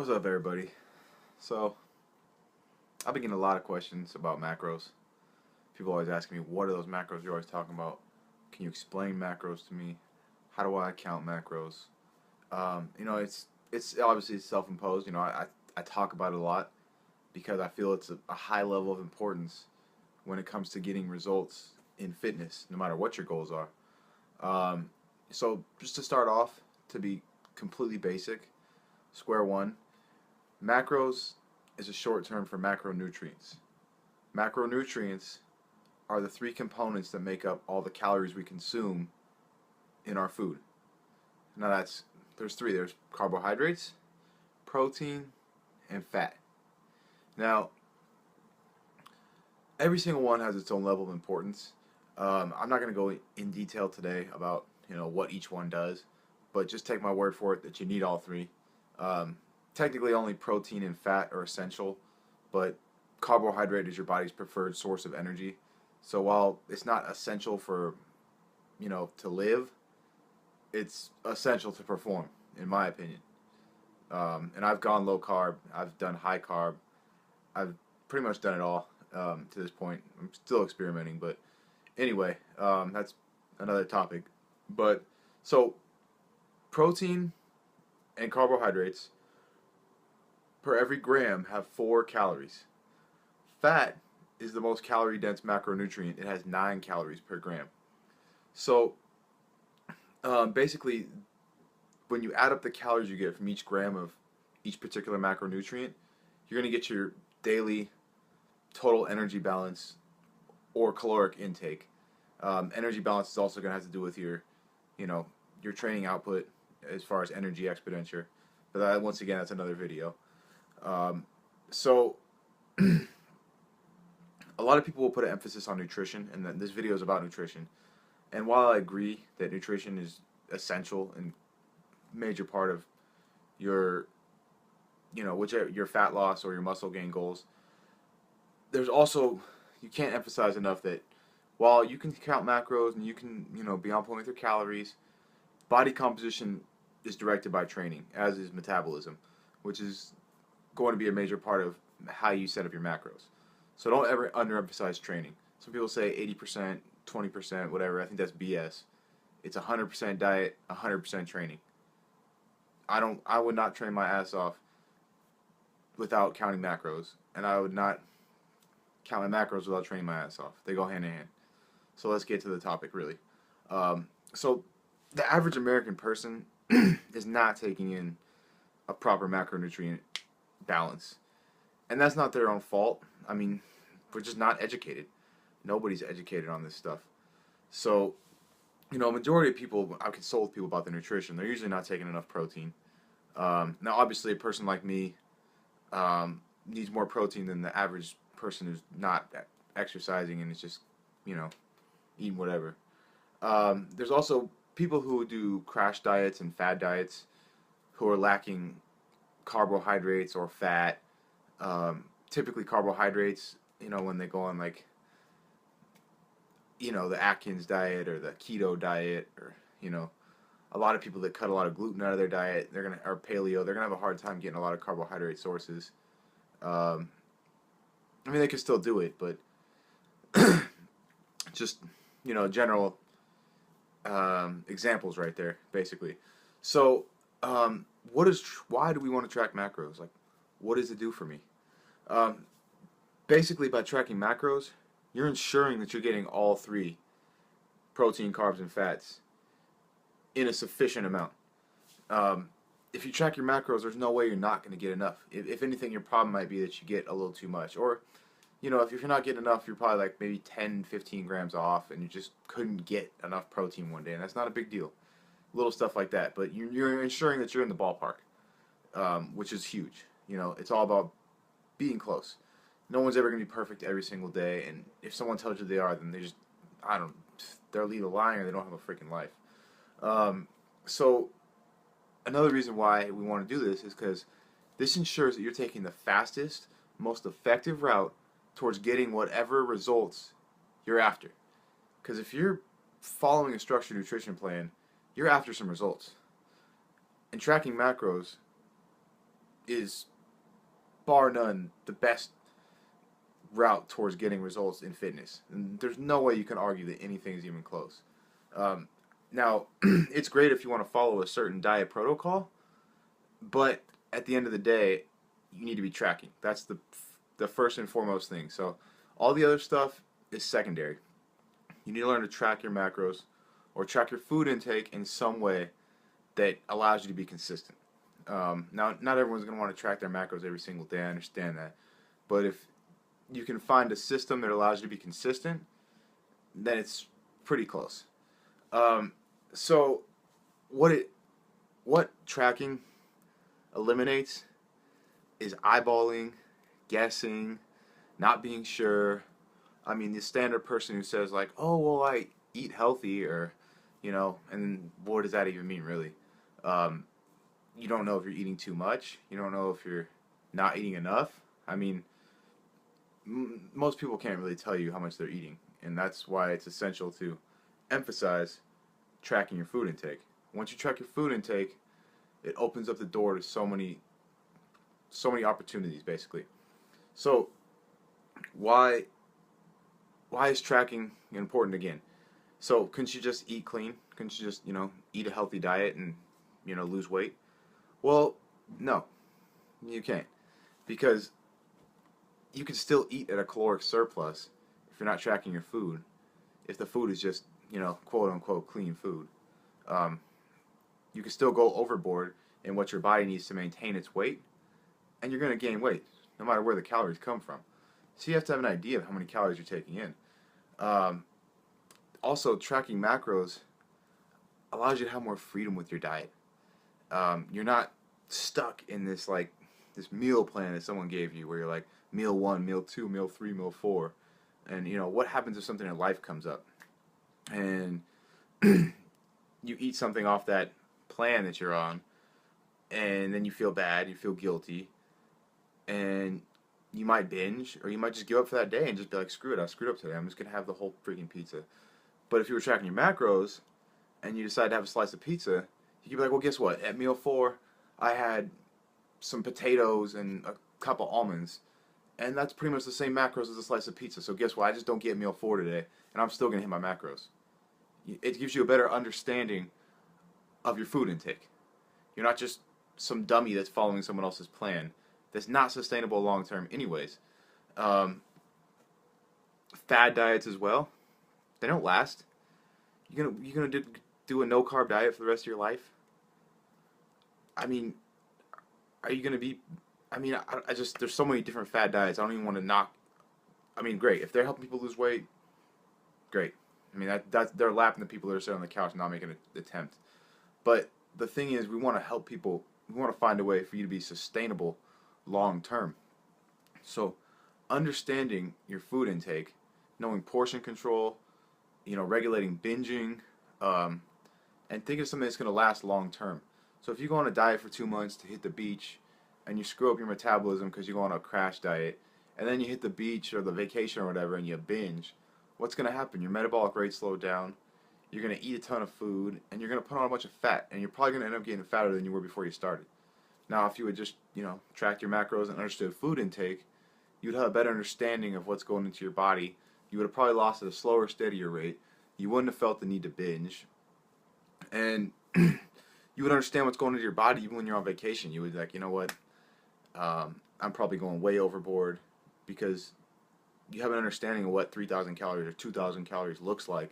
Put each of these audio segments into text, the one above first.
What's up, everybody? So, I've been getting a lot of questions about macros. People always asking me, what are those macros you're always talking about? Can you explain macros to me? How do I count macros? It's obviously self-imposed. I talk about it a lot because I feel it's a high level of importance when it comes to getting results in fitness, no matter what your goals are. So, just to start off, to be completely basic, square one, macros is a short term for macronutrients. Macronutrients are the three components that make up all the calories we consume in our food. Now there's three. There's carbohydrates, protein, and fat. Now every single one has its own level of importance. I'm not going to go in detail today about what each one does, but just take my word for it that you need all three. Um, Technically, only protein and fat are essential, but carbohydrate is your body's preferred source of energy. So while it's not essential for to live, it's essential to perform, in my opinion. And I've gone low carb, I've done high carb, I've pretty much done it all to this point. I'm still experimenting, but anyway, that's another topic. But so protein and carbohydrates per every gram have 4 calories. Fat is the most calorie dense macronutrient. It has 9 calories per gram. So basically, when you add up the calories you get from each gram of each particular macronutrient, you're going to get your daily total energy balance or caloric intake. Energy balance is also going to have to do with you know, your training output as far as energy expenditure. But once again, that's another video. So a lot of people will put an emphasis on nutrition, and that this video is about nutrition. And while I agree that nutrition is essential and major part of your, whichever your fat loss or your muscle gain goals, there's also you can't emphasize enough that while you can count macros and you can be on point with your calories, body composition is directed by training, as is metabolism, which is going to be a major part of how you set up your macros. So don't ever underemphasize training. Some people say 80%, 20%, whatever. I think that's BS. It's 100% diet, 100% training. I would not train my ass off without counting macros, and I would not count my macros without training my ass off. They go hand in hand. So let's get to the topic, really. So the average American person is not taking in a proper macronutrient balance. And that's not their own fault. I mean, we're just not educated. Nobody's educated on this stuff. So, a majority of people, I consult with people about their nutrition, they're usually not taking enough protein. Now, obviously, a person like me needs more protein than the average person who's not exercising and is just, eating whatever. There's also people who do crash diets and fad diets who are lacking carbohydrates or fat. Typically carbohydrates, when they go on the Atkins diet or the keto diet, or, a lot of people that cut a lot of gluten out of their diet, or paleo, they're gonna have a hard time getting a lot of carbohydrate sources. I mean, they can still do it, but just, general examples right there, basically. So, why do we want to track macros? Like, what does it do for me? Um, Basically, by tracking macros, you're ensuring that you're getting all three: protein, carbs, and fats in a sufficient amount. Um, if you track your macros, there's no way you're not going to get enough. If anything, your problem might be that you get a little too much. Or, if you're not getting enough, you're probably like maybe 10, 15 grams off, and you just couldn't get enough protein one day, and that's not a big deal. Little stuff like that. But you're ensuring that you're in the ballpark, which is huge. It's all about being close. No one's ever going to be perfect every single day, and if someone tells you they are, then they're either lying or they don't have a freaking life. So another reason why we want to do this is because this ensures that you're taking the fastest, most effective route towards getting whatever results you're after. Because if you're following a structured nutrition plan, you're after some results. And tracking macros is bar none the best route towards getting results in fitness. And there's no way you can argue that anything is even close. Um, Now, it's great if you want to follow a certain diet protocol, but at the end of the day, you need to be tracking. That's the first and foremost thing. So all the other stuff is secondary. You need to learn to track your macros or track your food intake in some way that allows you to be consistent. Now, not everyone's going to want to track their macros every single day. I understand that. But if you can find a system that allows you to be consistent, then it's pretty close. So what tracking eliminates is eyeballing, guessing, not being sure. I mean, the standard person who says like, "Oh, well, I eat healthy," or and what does that even mean, really? Um, you don't know if you're eating too much. You don't know if you're not eating enough. I mean, most people can't really tell you how much they're eating, and that's why it's essential to emphasize tracking your food intake. Once you track your food intake, it opens up the door to so many opportunities, basically. So why is tracking important again? So couldn't you just eat clean? Couldn't you just eat a healthy diet and lose weight? Well, no, you can't, because you can still eat at a caloric surplus if you're not tracking your food. If the food is just quote unquote clean food, um, you can still go overboard in what your body needs to maintain its weight, and you're going to gain weight no matter where the calories come from. So you have to have an idea of how many calories you're taking in. Um, Also, tracking macros allows you to have more freedom with your diet. You're not stuck in this meal plan that someone gave you, where you're like meal 1, meal 2, meal 3, meal 4, and what happens if something in life comes up and you eat something off that plan that you're on, and then you feel bad, you feel guilty, and you might binge, or you might just give up for that day and just be like, screw it, I screwed up today, I'm just gonna have the whole freaking pizza. But if you were tracking your macros and you decide to have a slice of pizza, you could be like, well, guess what? At meal 4, I had some potatoes and a cup of almonds, and that's pretty much the same macros as a slice of pizza. So guess what? I just don't get meal 4 today, and I'm still gonna hit my macros. It gives you a better understanding of your food intake. You're not just some dummy that's following someone else's plan that's not sustainable long term, anyways. Um, Fad diets as well, they don't last. You gonna do a no carb diet for the rest of your life? I mean, are you gonna be? I mean, I just there's so many different fad diets. I don't even want to knock. I mean, great if they're helping people lose weight, great. I mean that's they're lapping the people that are sitting on the couch and not making an attempt. But the thing is, we want to help people. We want to find a way for you to be sustainable long term. So, understanding your food intake, knowing portion control, regulating binging, um, and think of something that's going to last long term. So if you go on a diet for 2 months to hit the beach, and you screw up your metabolism because you go on a crash diet, and then you hit the beach or the vacation or whatever and you binge, what's going to happen? Your metabolic rate slowed down, you're going to eat a ton of food, and you're going to put on a bunch of fat, and you're probably going to end up getting fatter than you were before you started. Now, if you would just, track your macros and understood food intake, you'd have a better understanding of what's going into your body. You would have probably lost at a slower, steadier rate. You wouldn't have felt the need to binge. And you would understand what's going into your body even when you're on vacation. You would be like, you know what, I'm probably going way overboard, because you have an understanding of what 3,000 calories or 2,000 calories looks like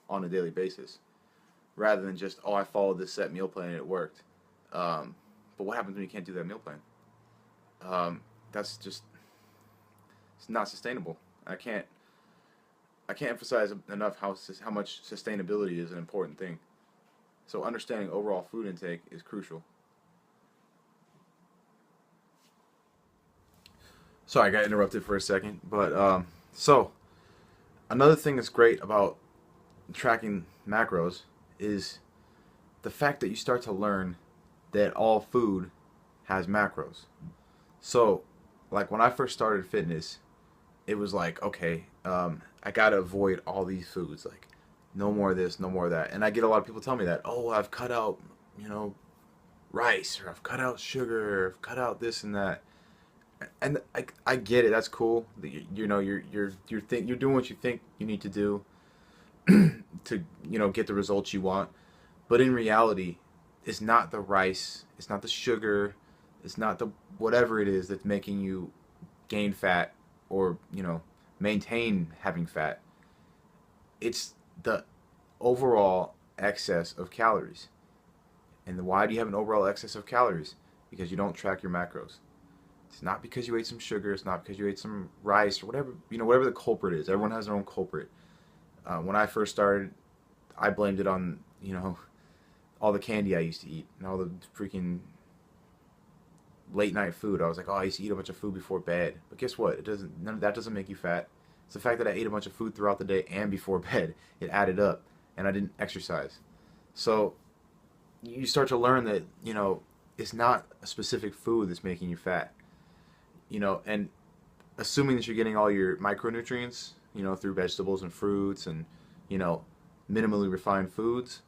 on a daily basis, rather than just, oh, I followed this set meal plan and it worked. But what happens when you can't do that meal plan? That's just, it's not sustainable. I can't emphasize enough how much sustainability is an important thing. So understanding overall food intake is crucial. Sorry, I got interrupted for a second, but so another thing that's great about tracking macros is the fact that you start to learn that all food has macros. So, like when I first started fitness, it was like, okay, I gotta avoid all these foods, like no more of this, no more of that. And I get a lot of people tell me that, oh, I've cut out, you know, rice, or I've cut out sugar, or I've cut out this and that. And I get it. That's cool. You know, you're doing what you think you need to do to, you know, get the results you want. But in reality, it's not the rice, it's not the sugar, it's not the whatever it is that's making you gain fat or, you know, maintain having fat. It's the overall excess of calories. And why do you have an overall excess of calories? Because you don't track your macros. It's not because you ate some sugar. It's not because you ate some rice or whatever, you know, whatever the culprit is. Everyone has their own culprit. When I first started, I blamed it on, you know, all the candy I used to eat and all the freaking late night food. I was like, oh, I used to eat a bunch of food before bed. But guess what? It doesn't. None of that doesn't make you fat. It's the fact that I ate a bunch of food throughout the day and before bed. It added up, and I didn't exercise. So you start to learn that, you know, it's not a specific food that's making you fat. You know, and assuming that you're getting all your micronutrients, you know, through vegetables and fruits and, you know, minimally refined foods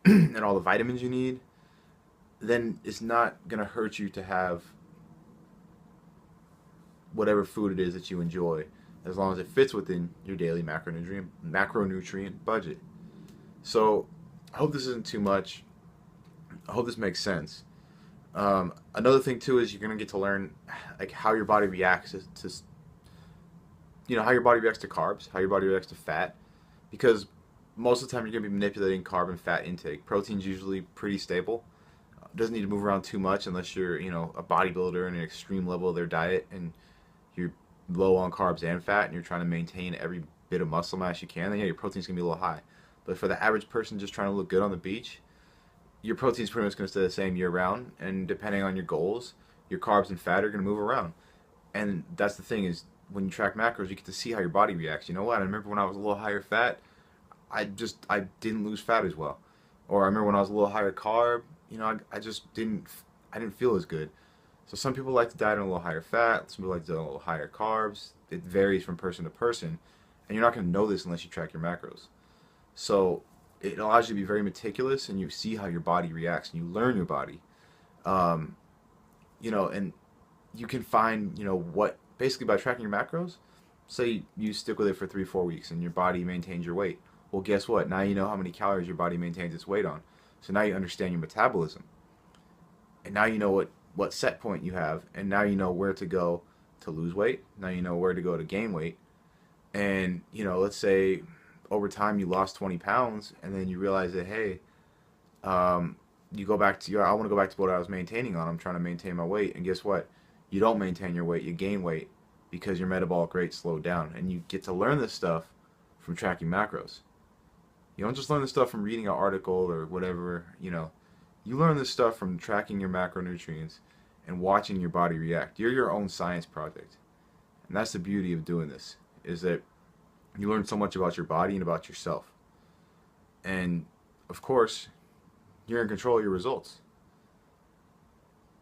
and all the vitamins you need, then it's not going to hurt you to have whatever food it is that you enjoy, as long as it fits within your daily macronutrient budget. So I hope this isn't too much. I hope this makes sense. Another thing too is you're gonna get to learn like how your body reacts to you know, how your body reacts to carbs, how your body reacts to fat, because most of the time you're gonna be manipulating carb and fat intake. Protein's usually pretty stable. Doesn't need to move around too much unless you're, you know, a bodybuilder in an extreme level of their diet and you're low on carbs and fat and you're trying to maintain every bit of muscle mass you can. Then yeah, your protein's gonna be a little high. But for the average person just trying to look good on the beach, your protein's pretty much going to stay the same year round, and depending on your goals, your carbs and fat are going to move around. And that's the thing is, when you track macros, you get to see how your body reacts. You know what? I remember when I was a little higher fat, I didn't lose fat as well. Or I remember when I was a little higher carb, you know, I didn't feel as good. So some people like to diet on a little higher fat, some people like to diet on a little higher carbs. It varies from person to person, and you're not going to know this unless you track your macros. So it allows you to be very meticulous, and you see how your body reacts, and you learn your body. You know, and you can find, you know, what, basically by tracking your macros, say you stick with it for 3-4 weeks and your body maintains your weight. Well, guess what? Now you know how many calories your body maintains its weight on. So now you understand your metabolism. And now you know what set point you have, and now you know where to go to lose weight. Now you know where to go to gain weight. And, you know, let's say over time you lost 20 pounds and then you realize that, hey, you go back to I want to go back to what I was maintaining on. I'm trying to maintain my weight. And guess what? You don't maintain your weight. You gain weight because your metabolic rate slowed down. And you get to learn this stuff from tracking macros. You don't just learn this stuff from reading an article or whatever, you know. You learn this stuff from tracking your macronutrients and watching your body react. You're your own science project. And that's the beauty of doing this, is that you learn so much about your body and about yourself. And, of course, you're in control of your results.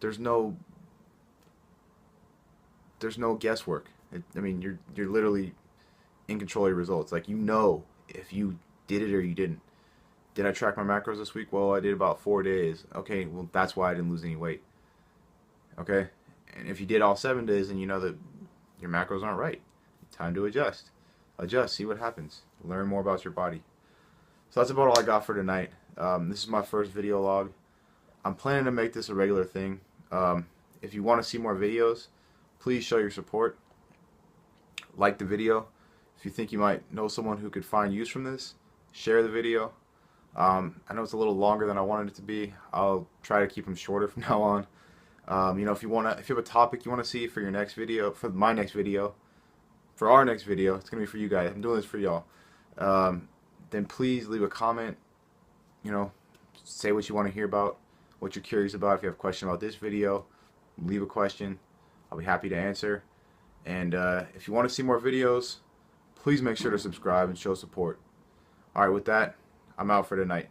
There's no guesswork. I mean, you're literally in control of your results. Like, you know if you did it or you didn't. Did I track my macros this week? Well, I did about 4 days. Okay, well, that's why I didn't lose any weight. Okay? And if you did all 7 days, then you know that your macros aren't right. Time to adjust. See what happens. Learn more about your body. So that's about all I got for tonight. This is my first video log. I'm planning to make this a regular thing. If you want to see more videos, please show your support. Like the video. If you think you might know someone who could find use from this, share the video. I know it's a little longer than I wanted it to be. I'll try to keep them shorter from now on. You know, if you have a topic you want to see for your next video, for my next video, for our next video, it's going to be for you guys. I'm doing this for y'all. Then please leave a comment. You know, say what you want to hear about, what you're curious about. If you have a question about this video, leave a question. I'll be happy to answer. And if you want to see more videos, please make sure to subscribe and show support. Alright, with that, I'm out for tonight.